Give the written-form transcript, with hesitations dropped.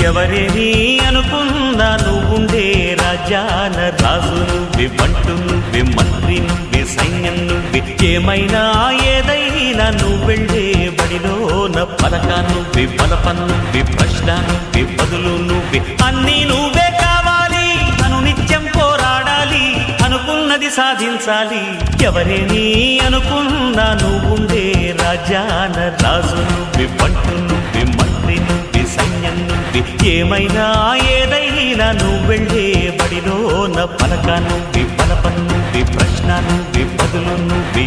ఎవరేని అనుకున్నా నువ్వుండే రాజ్యాన రాజు నువ్వే, బంటు నువ్వే, మంత్రి నువ్వే, సైన్యం నువ్వే, ఏమైనా ఏదైనా నువ్వెళ్ళే బడిలోన పలక నువ్వే, బలపం నువ్వే, ప్రశ్న నువ్వే, బదులు నువ్వే, అన్నీ నువ్వే కావాలి. అనునిత్యం పోరాడాలి, అనుకున్నది సాధించాలి. ఎవరేని అనుకున్నా నువ్వుండే రాజ్యాన రాజు నువ్వే, బంటు నువ్వే, మంత్రి నువ్వే, సైన్యం నువ్వే, ఏమైనా ఏదైనా నువ్వెళ్ళే బడిలోన పలక నువ్వే, బలపం నువ్వే, ప్రశ్న నువ్వే, బదులు నువ్వే.